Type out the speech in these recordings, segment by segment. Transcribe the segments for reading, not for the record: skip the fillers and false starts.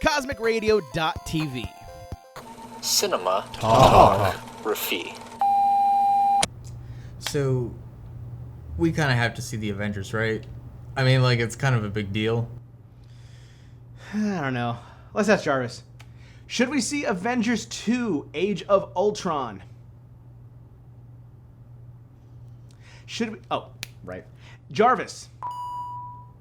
CosmicRadio.TV. Cinematalkraphy. So, we kind of have to see the Avengers, right? I mean, like, it's kind of a big deal. I don't know. Let's ask Jarvis. Should we see Avengers 2, Age of Ultron? Should we... Oh, right. Jarvis.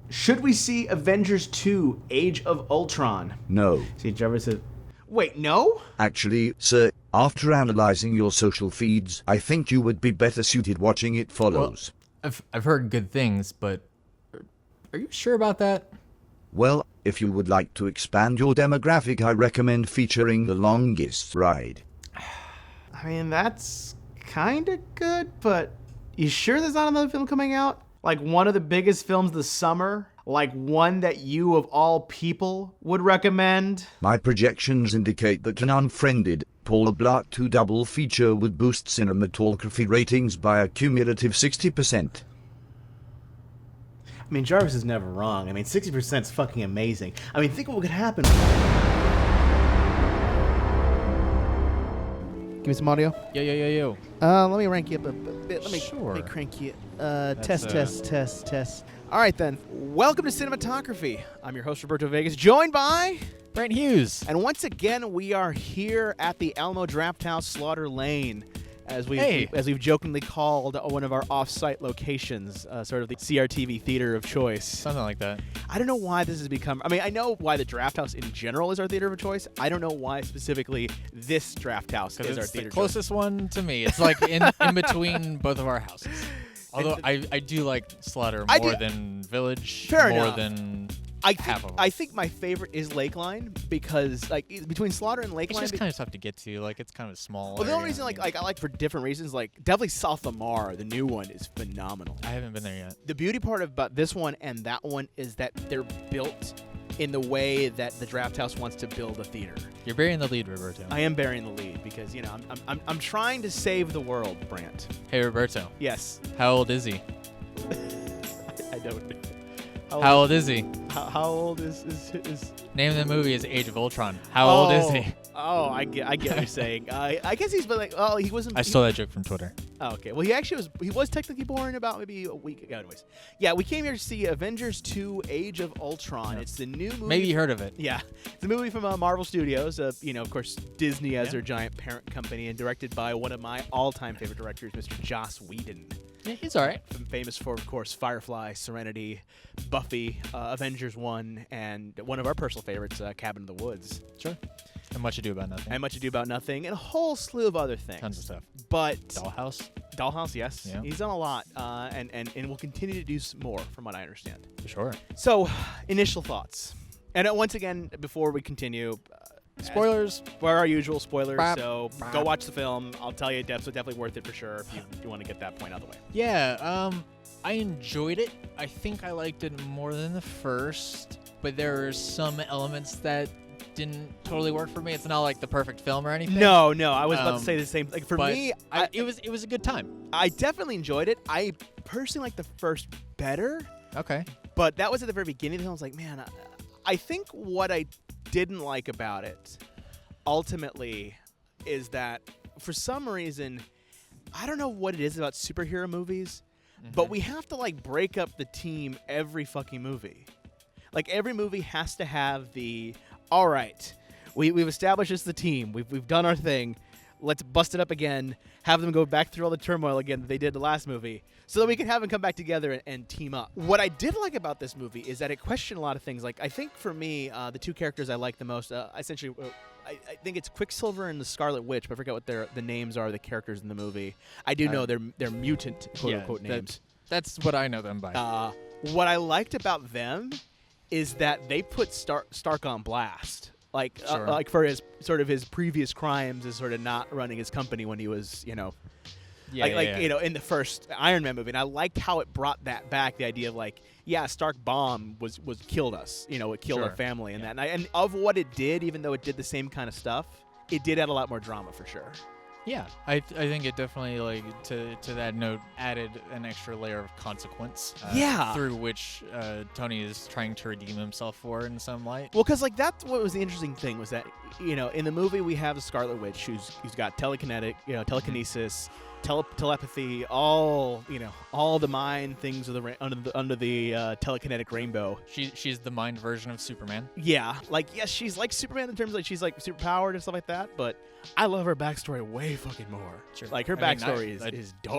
Should we see Avengers 2, Age of Ultron? No. See, Jarvis said... Wait, no? Actually, sir, after analyzing your social feeds, I think you would be better suited watching It Follows. Well, I've heard good things, but are you sure about that? Well, if you would like to expand your demographic, I recommend featuring The Longest Ride. I mean, that's kind of good, but you sure there's not another film coming out? Like one of the biggest films this summer? Like one that you, of all people, would recommend? My projections indicate that an unfriended Paul Blart 2 double feature would boost Cinematalkraphy ratings by a cumulative 60%. I mean, Jarvis is never wrong. I mean, 60% is fucking amazing. I mean, think of what could happen. Give me some audio. Yo. Let me rank you up a bit. Let me crank you. Test. All right, then. Welcome to Cinematography. I'm your host, Roberto Vegas, joined by... Brent Hughes. And once again, we are here at the Alamo Draft House, Slaughter Lane, as we've jokingly called one of our off-site locations, sort of the CRTV theater of choice. Something like that. I don't know why this has become... I mean, I know why the Draft House in general is our theater of choice. I don't know why specifically this Draft House is our theater of choice. It's the closest one to me. It's like in between both of our houses. Although I do like Slaughter more than Village. Fair more enough. than... I think my favorite is Lakeline because, like, between Slaughter and Lakeline, it's just kind of tough to get to. Like, it's kind of small. Well, the only reason, I like for different reasons, like definitely South Lamar, the new one, is phenomenal. I haven't been there yet. The beauty part about this one and that one is that they're built in the way that the Draft House wants to build a theater. You're burying the lead, Roberto. I am burying the lead because I'm trying to save the world, Brandt. Hey, Roberto. Yes. How old is he? I don't. How old is he? How old is Name of the movie is Age of Ultron. How old is he? Oh, I get what you're saying. I guess he's been like, oh, he wasn't. I stole that joke from Twitter. Oh, okay. Well, he was technically born about maybe a week ago. Anyways, yeah, we came here to see Avengers 2: Age of Ultron. Yeah. It's the new movie. Maybe you heard of it. Yeah, it's a movie from Marvel Studios. Of course, Disney as their giant parent company, and directed by one of my all-time favorite directors, Mr. Joss Whedon. Yeah, he's all right. Famous for, of course, Firefly, Serenity, Buffy, Avengers 1, and one of our personal favorites, Cabin in the Woods. Sure. And Much Ado About Nothing. And a whole slew of other things. Tons of stuff. But Dollhouse, yes. Yeah. He's done a lot, and will continue to do some more, from what I understand. For sure. So, initial thoughts. And once again, before we continue... spoilers. For our usual spoilers, so Bop. go watch the film. I'll tell you, definitely worth it for sure if you want to get that point out of the way. Yeah, I enjoyed it. I think I liked it more than the first, but there are some elements that didn't totally work for me. It's not like the perfect film or anything. No, I was about to say the same. Like for me, it was a good time. I definitely enjoyed it. I personally like the first better. Okay. But that was at the very beginning of the film. I was like, man, I think what I didn't like about it ultimately is that for some reason, I don't know what it is about superhero movies, but we have to like break up the team every fucking movie. Like every movie has to have the, all right, we've established this as the team. We've done our thing. Let's bust it up again. Have them go back through all the turmoil again that they did the last movie, so that we can have them come back together and team up. What I did like about this movie is that it questioned a lot of things. Like I think for me, the two characters I like the most, essentially, I think it's Quicksilver and the Scarlet Witch, but I forget what the names are. The characters in the movie. I do know they're mutant quote unquote names. That's what I know them by. What I liked about them is that they put Stark on blast. Like, sure. Like for his previous crimes as sort of not running his company when he was, in the first Iron Man movie. And I liked how it brought that back, the idea of like, yeah, Stark bomb was killed us, it killed our family and that. And of what it did, even though it did the same kind of stuff, it did add a lot more drama for sure. Yeah, I think it definitely, like, to that note, added an extra layer of consequence. Yeah. Through which Tony is trying to redeem himself for in some light. Well, because like that's what was the interesting thing was that in the movie we have the Scarlet Witch who's got telekinesis, telepathy, all the mind things of under the telekinetic rainbow. She's the mind version of Superman. Yeah, yes, she's like Superman in terms of like she's like superpowered and stuff like that. But I love her backstory way fucking more. Sure. Like her backstory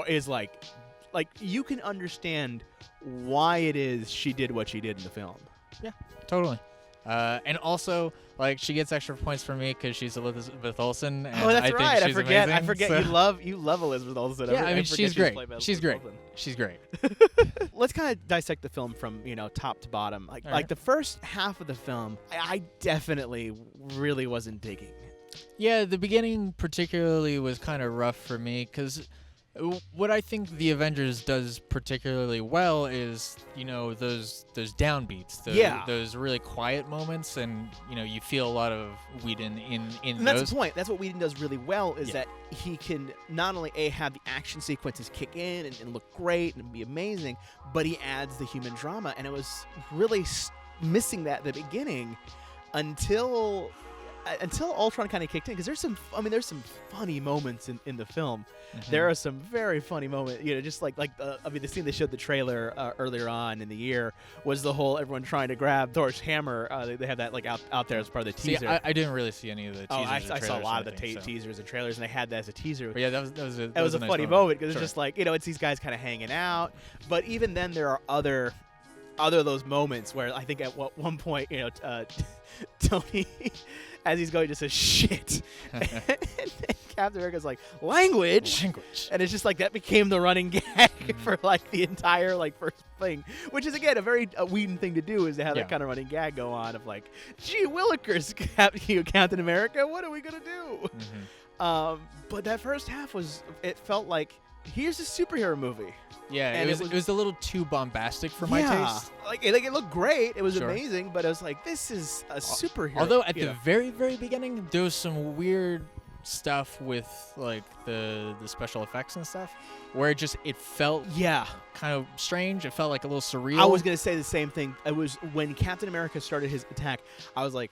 is like you can understand why it is she did what she did in the film. Yeah, totally. And also, like, she gets extra points from me because she's Elizabeth Olsen. And Oh, that's I think right. she's I amazing, forget so. you love Elizabeth Olsen. Yeah, I mean, she's great. She's great. Olsen. She's great. Let's kind of dissect the film from top to bottom. Like the first half of the film, I definitely really wasn't digging. Yeah, the beginning particularly was kind of rough for me because what I think the Avengers does particularly well is, those downbeats, those really quiet moments, and you feel a lot of Whedon in and those. that's the point. That's what Whedon does really well is that he can not only have the action sequences kick in and look great and be amazing, but he adds the human drama, and it was really missing that at the beginning until Ultron kind of kicked in, because there's some funny moments in the film. Mm-hmm. There are some very funny moments, just like the scene they showed the trailer earlier on in the year was the whole everyone trying to grab Thor's hammer. They have that out there as part of the teaser. See, I didn't really see any of the teasers. I saw a lot of the teasers and trailers, and they had that as a teaser. But yeah, that was a nice funny moment because it's just like it's these guys kind of hanging out. But even then, there are other those moments where I think at one point, Tony, as he's going, just says shit, and Captain America's like language, and it's just like that became the running gag for like the entire first thing, which is again a very Whedon thing to do, is to have that kind of running gag go on of like, gee willikers, Captain America, what are we gonna do? Mm-hmm. But that first half it felt like here's a superhero movie. Yeah, and it was a little too bombastic for my taste. Like it looked great. It was amazing, but I was like, this is a superhero. Although at the very, very beginning, there was some weird stuff with like the special effects and stuff where it felt kind of strange. It felt like a little surreal. I was going to say the same thing. It was when Captain America started his attack, I was like,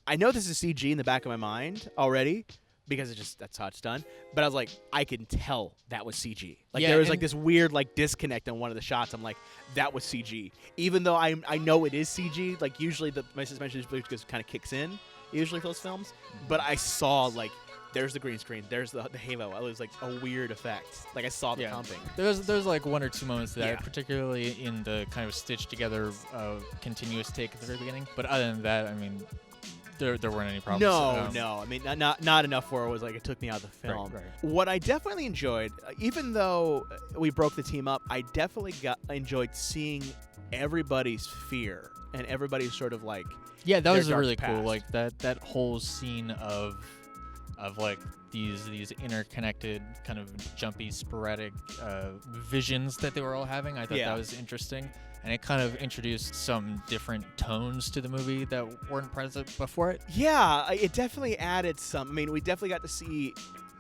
I know this is CG in the back of my mind already, because that's how it's done. But I was like, I can tell that was CG. There was this weird disconnect on one of the shots. I'm like, that was CG. Even though I know it is CG, usually my suspension of disbelief just kind of kicks in, usually for those films. But I saw there's the green screen, there's the halo. It was a weird effect. I saw the pumping. There's one or two moments that particularly in the kind of stitched together continuous take at the very beginning. But other than that, I mean, there weren't any problems. No. I mean, not enough where it was it took me out of the film. Right. What I definitely enjoyed, even though we broke the team up, I definitely enjoyed seeing everybody's fear and everybody's sort of that was really past. cool. That whole scene of these interconnected kind of jumpy sporadic visions that they were all having. I thought that was interesting. And it kind of introduced some different tones to the movie that weren't present before it. Yeah, it definitely added some. I mean, we definitely got to see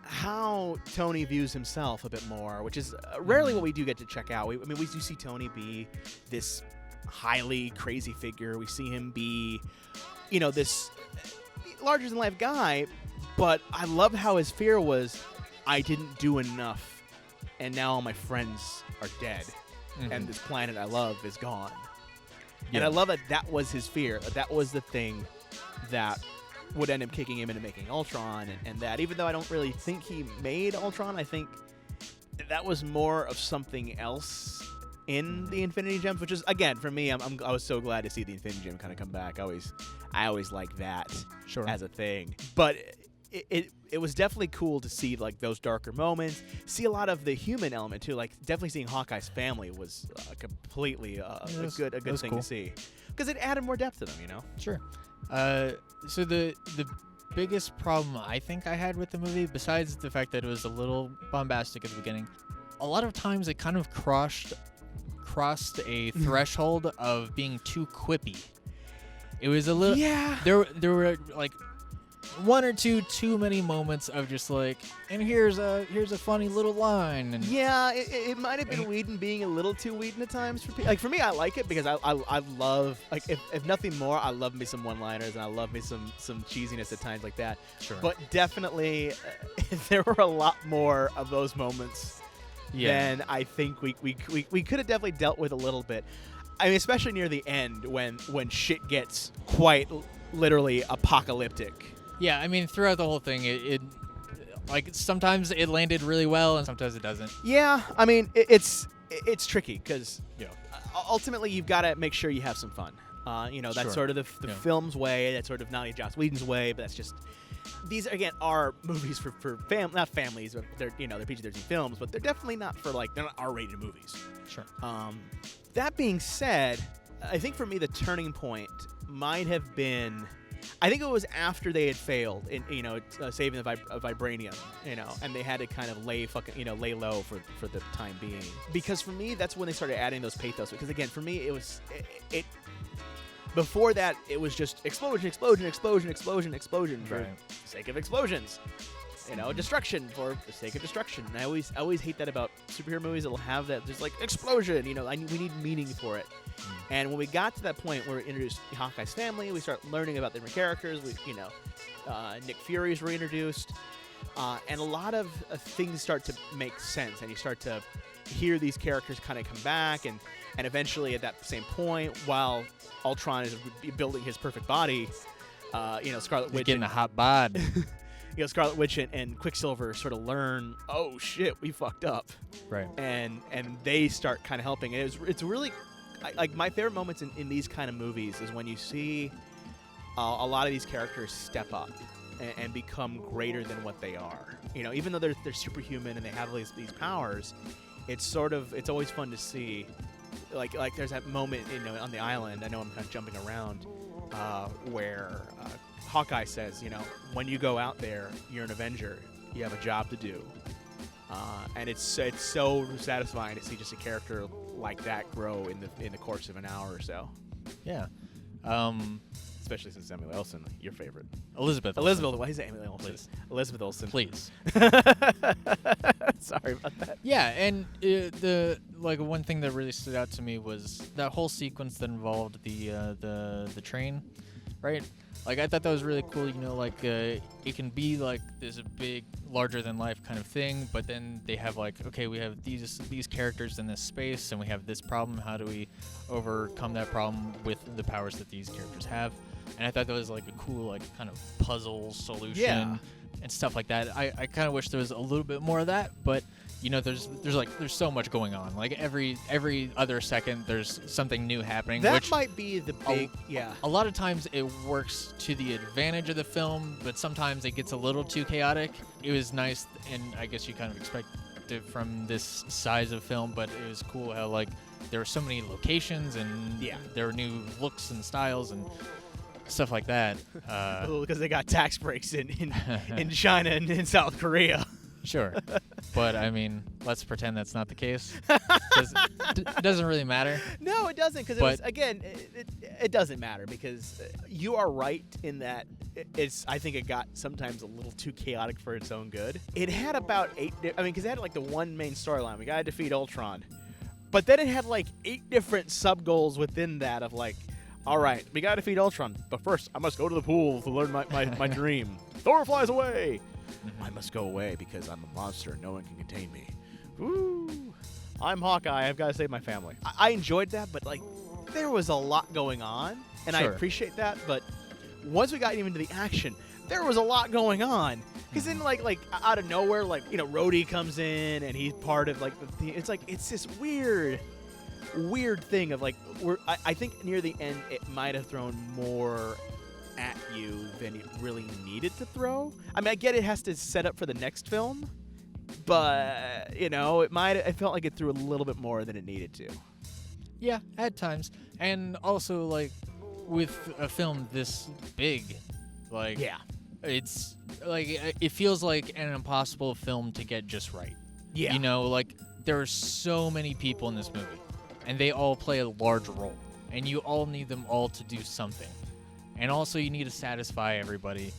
how Tony views himself a bit more, which is rarely what we do get to check out. We do see Tony be this highly crazy figure. We see him be, this larger-than-life guy, but I love how his fear was, I didn't do enough, and now all my friends are dead. Mm-hmm. And this planet I love is gone. Yeah. And I love that was his fear. That was the thing that would end up kicking him into making Ultron. And that, even though I don't really think he made Ultron, I think that was more of something else in the Infinity Gems, which is, again, for me, I was so glad to see the Infinity Gem kind of come back. I always like that as a thing. But it was definitely cool to see those darker moments, see a lot of the human element too. Definitely seeing Hawkeye's family was completely a good thing to see, because it added more depth to them. Sure. So the biggest problem I think I had with the movie, besides the fact that it was a little bombastic at the beginning, a lot of times it kind of crossed a threshold of being too quippy. It was a little. Yeah. There were one or two too many moments of just like, and here's a funny little line. And yeah, it might have been Whedon being a little too Whedon at times. For me, I like it because I love, like, if nothing more, I love me some one-liners and I love me some cheesiness at times like that. Sure. But definitely, there were a lot more of those moments than I think we could have definitely dealt with a little bit. I mean, especially near the end when shit gets quite literally apocalyptic. Yeah, I mean, throughout the whole thing, it like sometimes it landed really well and sometimes it doesn't. Yeah, I mean, it's tricky because ultimately you've got to make sure you have some fun. That's sort of the film's way. That's sort of not only Joss Whedon's way, but that's just these again are movies for not families, but they're PG-13 films, but they're definitely not for they're not R-rated movies. Sure. That being said, I think for me the turning point might have been, I think it was after they had failed in saving the vibranium, and they had to kind of lay low for the time being. Because for me, that's when they started adding those pathos. Because again, for me, it before that it was just explosion for the sake of explosions. Destruction for the sake of destruction. And I always hate that about superhero movies. It'll have that just explosion. We need meaning for it. And when we got to that point where we introduced Hawkeye's family, we start learning about different characters. Nick Fury's reintroduced, and a lot of things start to make sense. And you start to hear these characters kind of come back, and eventually at that same point, while Ultron is building his perfect body, Scarlet Witch getting a hot bod. Scarlet Witch and Quicksilver sort of learn, oh shit, we fucked up, right? And they start kind of helping. And it's really like my favorite moments in these kind of movies is when you see a lot of these characters step up and become greater than what they are. Even though they're superhuman and they have these powers, it's always fun to see. Like there's that moment on the island. I know I'm kind of jumping around, where Hawkeye says, when you go out there, you're an Avenger. You have a job to do, and it's so satisfying to see just a character like that grow in the course of an hour or so. Yeah, especially since Samuel Elson, your favorite, Elizabeth. Why is it Samuel Elson? Please. Elizabeth Olsen. Please. Sorry about that. Yeah, and the one thing that really stood out to me was that whole sequence that involved the train, right? I thought that was really cool. It can be this big, larger than life kind of thing, but then they have okay, we have these characters in this space, and we have this problem. How do we overcome that problem with the powers that these characters have? And I thought that was a cool kind of puzzle solution and stuff like that. I kind of wish there was a little bit more of that, but there's so much going on. Every other second, there's something new happening. That which might be the big A lot of times it works to the advantage of the film, but sometimes it gets a little too chaotic. It was nice, and I guess you kind of expect it from this size of film, but it was cool how there were so many locations and there were new looks and styles and stuff like that. Because they got tax breaks in China and in South Korea. Sure. But, I mean, let's pretend that's not the case. It doesn't really matter. No, it doesn't. Because, it doesn't matter. Because you are right in that I think it got sometimes a little too chaotic for its own good. It had about 8... because it had, the one main storyline. We got to defeat Ultron. But then it had, 8 different sub-goals within that of, all right, we got to defeat Ultron. But first, I must go to the pool to learn my dream. Thor flies away. I must go away because I'm a monster and no one can contain me. Woo! I'm Hawkeye. I've got to save my family. I enjoyed that, but there was a lot going on, and I appreciate that. But once we got even to the action, there was a lot going on. Because then, out of nowhere, Rhodey comes in and he's part of it's this weird thing of I think near the end it might have thrown more at you than it really needed to throw. I mean, I get it has to set up for the next film, but it felt like it threw a little bit more than it needed to. Yeah, at times. And also with a film this big, it's it feels like an impossible film to get just right. Yeah. There are so many people in this movie, and they all play a large role, and you all need them all to do something. And also, you need to satisfy everybody.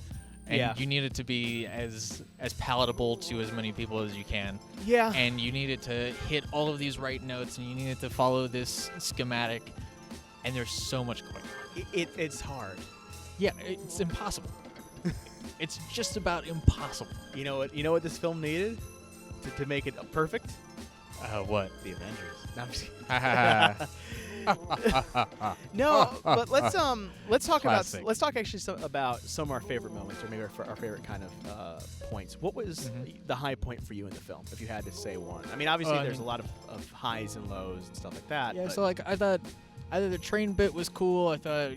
and you need it to be as palatable to as many people as you can. Yeah. And you need it to hit all of these right notes, and you need it to follow this schematic. And there's so much going on. It's hard. Yeah, it's impossible. It's just about impossible. You know what this film needed to make it perfect? What? The Avengers. No, I'm just No, but let's talk Classic. about some of our favorite moments, or maybe our favorite kind of points. What was the high point for you in the film, if you had to say one? I mean, obviously there's a lot of highs and lows and stuff like that. Yeah, but so like I thought either the train bit was cool. I thought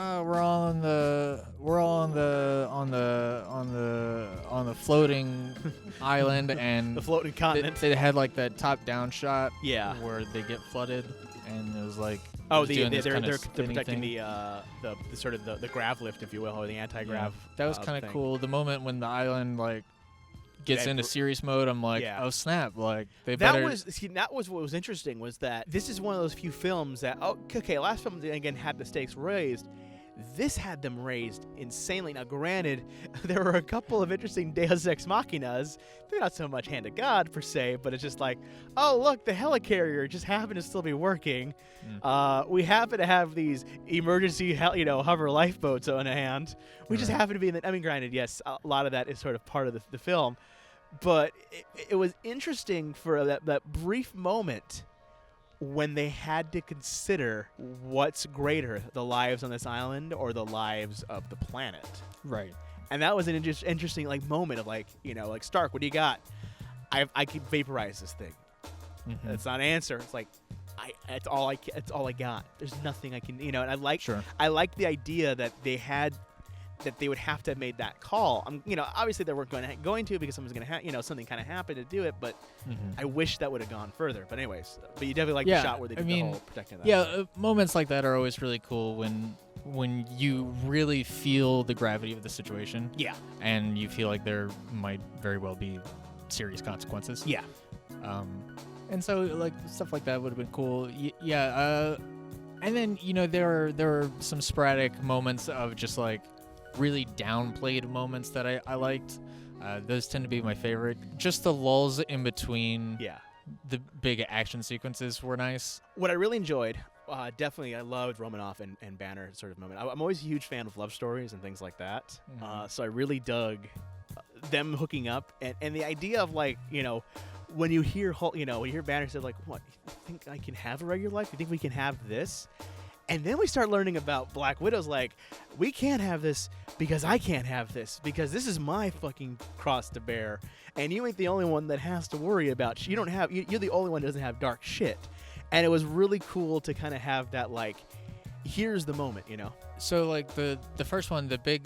we're all on the floating island, and the floating continent. They had like that top-down shot. Yeah. Where they get flooded, and it was like they're spinny protecting thing. the sort of the grav lift, if you will, or the anti-grav. Yeah. That was kind of thing. cool. The moment when the island like gets into serious mode, I'm like, oh snap! Like that was what was interesting, was that this is one of those few films that last film again had the stakes raised. This had them raised insanely. Now, granted, there were a couple of interesting Deus Ex Machinas. They're not so much hand of God per se, but it's just like, oh look, the helicarrier just happened to still be working. We happen to have these emergency hover lifeboats on hand. We just happen to be in the. I mean, granted, yes, a lot of that is sort of part of the film, but it was interesting for that brief moment when they had to consider what's greater, the lives on this island or the lives of the planet. Right. And that was an interesting moment of like Stark, what do you got? I can vaporize this thing. That's not an answer. It's like it's all I got. There's nothing I can and I like the idea that they would have to have made that call. Obviously they weren't going to because someone's going to something kind of happened to do it, but I wish that would have gone further. But anyways, you definitely like the shot where they did the whole protecting that. Yeah, moments like that are always really cool when you really feel the gravity of the situation. Yeah. And you feel like there might very well be serious consequences. Yeah. And so like stuff like that would have been cool. And then there are some sporadic moments of just like really downplayed moments that I liked. Those tend to be my favorite. Just the lulls in between the big action sequences were nice. What I really enjoyed, definitely I loved Romanoff and Banner sort of moment. I'm always a huge fan of love stories and things like that. So I really dug them hooking up. And the idea of like, when you hear when you hear Banner say like, what, you think I can have a regular life? You think we can have this? And then we start learning about Black Widow's like, we can't have this because I can't have this because this is my fucking cross to bear. And you ain't the only one that has to worry about. You're the only one that doesn't have dark shit. And it was really cool to kind of have that like, here's the moment, So like the first one, the big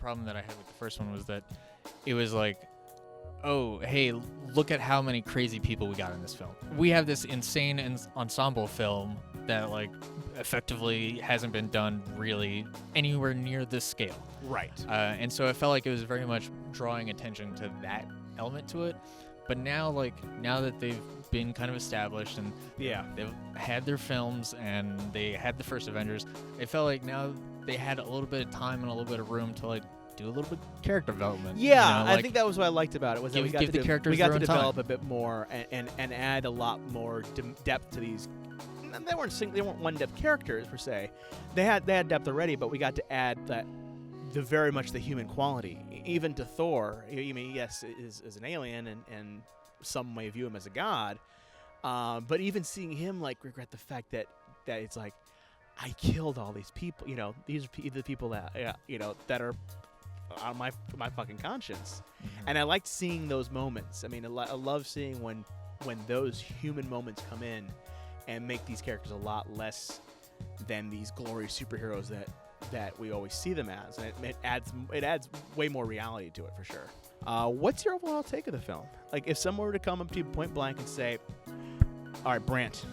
problem that I had with the first one was that it was like, oh, hey, look at how many crazy people we got in this film. We have this insane ensemble film that like effectively hasn't been done really anywhere near this scale. Right. And so I felt like it was very much drawing attention to that element to it. But now that they've been kind of established and they've had their films and they had the first Avengers, it felt like now they had a little bit of time and a little bit of room to like do a little bit of character development. Yeah, I think that was what I liked about it, was that we got to develop a bit more and add a lot more depth to these. They weren't one-depth characters per se. They had depth already, but we got to add very much the human quality, even to Thor. I mean, yes, is an alien, and some may view him as a god, but even seeing him like regret the fact that it's like, I killed all these people. These are the people that that are on my fucking conscience. And I liked seeing those moments. I mean, I love seeing when those human moments come in and make these characters a lot less than these glorious superheroes that we always see them as. And it adds way more reality to it for sure. What's your overall take of the film? Like, if someone were to come up to you point blank and say, all right, Brandt,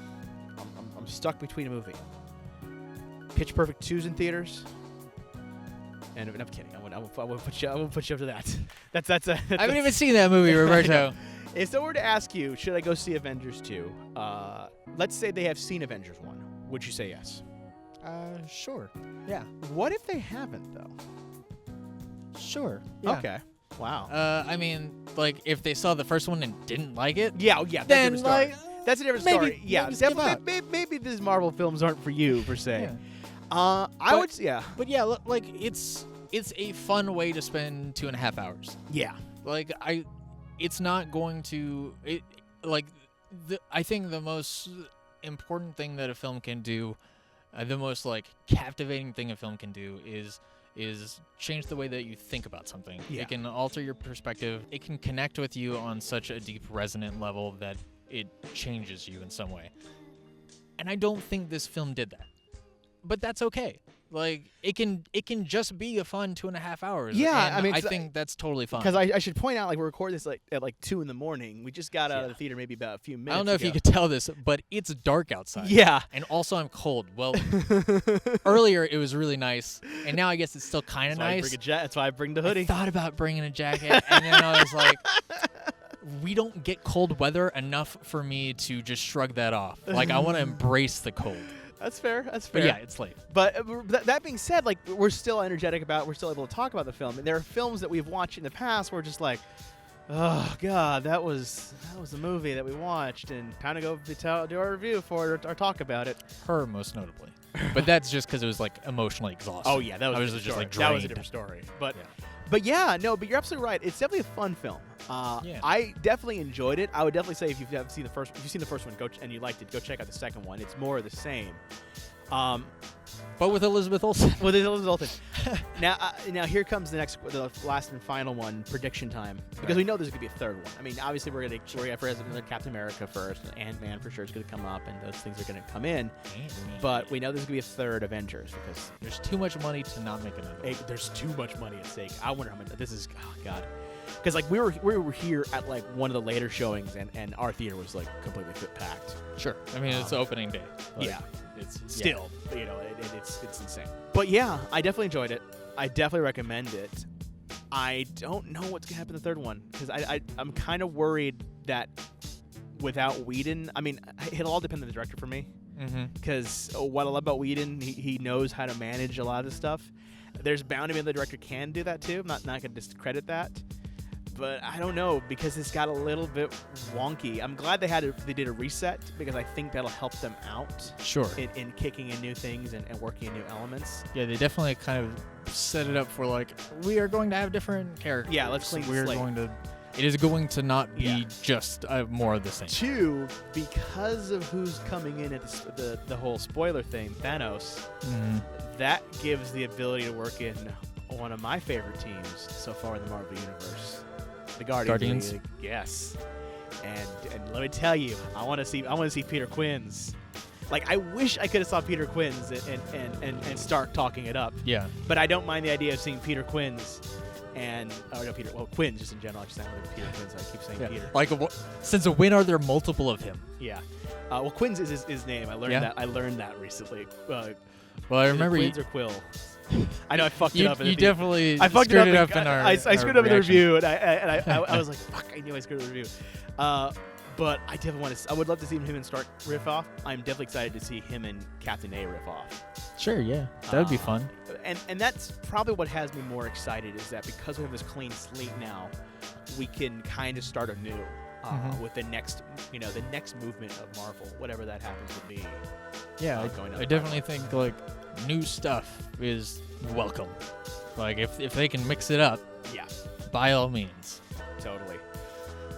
I'm stuck between a movie. Pitch Perfect 2's in theaters. And I'm kidding. I won't put you up to that. That's I haven't even seen that movie, Roberto. If someone were to ask you, should I go see Avengers 2? Let's say they have seen Avengers 1. Would you say yes? Sure. Yeah. What if they haven't, though? Sure. Yeah. Okay. Wow. I mean, like, if they saw the first one and didn't like it, yeah. That's then, a different story. like, That's a different maybe- story. Yeah. maybe skip out. Maybe these Marvel films aren't for you per se. Yeah. I would. Yeah. But yeah, like, it's a fun way to spend 2.5 hours. Yeah. Like, it's not going to, I think the most important thing that a film can do, the most, like, captivating thing a film can do is change the way that you think about something. Yeah. It can alter your perspective. It can connect with you on such a deep, resonant level that it changes you in some way. And I don't think this film did that. But that's okay. Like, it can just be a fun 2.5 hours. Yeah, and I mean, I think that's totally fine. Because I should point out, like, we're recording this at 2 in the morning. We just got out of Yeah. the theater maybe about a few minutes I don't know if ago. you could tell this, but it's dark outside. Yeah. And also I'm cold. Well, earlier it was really nice, and now I guess it's still kind of nice. That's why I bring the I hoodie. thought about bringing a jacket, and then I was like, we don't get cold weather enough for me to just shrug that off. Like, I want to embrace the cold. That's fair. That's But fair. yeah, it's late. But that being said, like, we're still energetic about. We're still able to talk about the film. And there are films that we've watched in the past where we're just like, oh god, that was a movie that we watched, and kind of go do our review for it or talk about it. Her, most notably. But that's just because it was, like, emotionally exhausting. Oh yeah, that was I was a different just, like, story. That was a drained. different story. But Yeah. but yeah, no, but you're absolutely right. It's definitely a fun film. Yeah. I definitely enjoyed it. I would definitely say if you've seen the first one, and you liked it, go check out the second one. It's more of the same. But with Elizabeth Olsen. Well, there's Elizabeth Olsen. Now here comes the last and final one, prediction time, because Right. we know there's gonna be a third one. I mean, obviously we're gonna another Captain America first, and Ant-Man for sure is gonna come up, and those things are gonna come in. But we know there's gonna be a third Avengers because There's too much money to not make another one. there's too much money at stake. I wonder how much this is. Oh god. Because like we were here at like one of the later showings, and our theater was like completely packed. Sure. I mean, it's opening day. Like, Yeah. It's Still, it's insane. But yeah, I definitely enjoyed it. I definitely recommend it. I don't know what's gonna happen in the third one because I'm kind of worried that without Whedon, I mean, it'll all depend on the director for me. Mm-hmm. Because what I love about Whedon, he knows how to manage a lot of this stuff. There's bound to be another director can do that too. I'm not gonna discredit that. But I don't know because it's got a little bit wonky. I'm glad they did a reset because I think that'll help them out Sure. in kicking in new things and working in new elements. Yeah, they definitely kind of set it up for, like, we are going to have different characters. Yeah, let's clean the slate. It is going to not be Yeah. just more of the same. Two, because of who's coming in at the whole spoiler thing, Thanos, Mhm. that gives the ability to work in one of my favorite teams so far in the Marvel Universe. The Guardians. League. Yes. And let me tell you, I want to see Peter Quinn's. Like, I wish I could have saw Peter Quinn's and Stark talking it up. Yeah. But I don't mind the idea of seeing Peter Quinn's Quinn just in general. I just sound like Peter Quinn, so I keep saying Yeah. Peter. Like, since when are there multiple of him? Yeah. Well, Quinn's is his name. I learned Yeah. that. I learned that recently. Well, I remember Quinn's or Quill. I know I fucked it you up. definitely I fucked screwed it up in our I screwed up in the reaction. review, and I was like, fuck, I knew I screwed up the review. But I definitely want to. I would love to see him and Stark riff off. I'm definitely excited to see him and Captain A riff off. Sure, yeah. That would be fun. And that's probably what has me more excited is that because we have this clean slate now, we can kind of start anew with the next movement of Marvel, whatever that happens to be. Yeah, going down I the definitely think, like, new stuff is welcome. Like, if they can mix it up, Yeah, by all means. totally.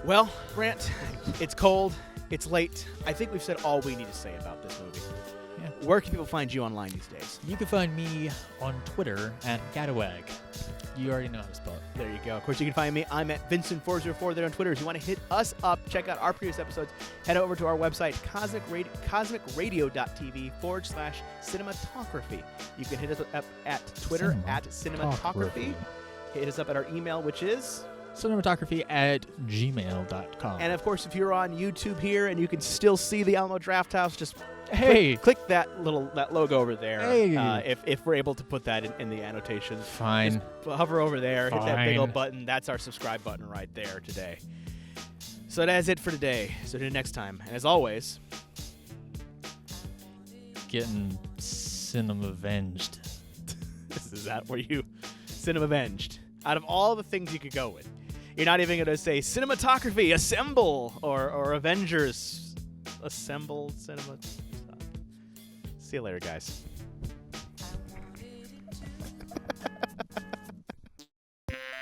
Well, Brandt, it's cold. It's late. I think we've said all we need to say about this movie. Yeah. Where can people find you online these days? You can find me on Twitter at Gadawag. You already know how to spell it. There you go. Of course, you can find me. I'm at Vincent404 there on Twitter. If you want to hit us up, check out our previous episodes, head over to our website, CosmicRadio.TV /Cinematalkraphy. You can hit us up at Twitter at Cinematalkraphy. Hit us up at our email, which is Cinematalkraphy@gmail.com. And of course, if you're on YouTube here and you can still see the Alamo Draft House, just click that logo over there. Hey. If we're able to put that in the annotations. Fine. Just hover over there, hit that big Fine. old button. That's our subscribe button right there today. So that's it for today. So till next time. And as always, Getting cinema avenged. is that where you Cinema Avenged. Out of all the things you could go with. You're not even going to say Cinematography, assemble, or Avengers, assemble, cinema. See you later, guys.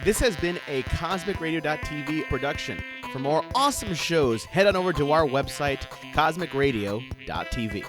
This has been a CosmicRadio.TV production. For more awesome shows, head on over to our website, CosmicRadio.TV.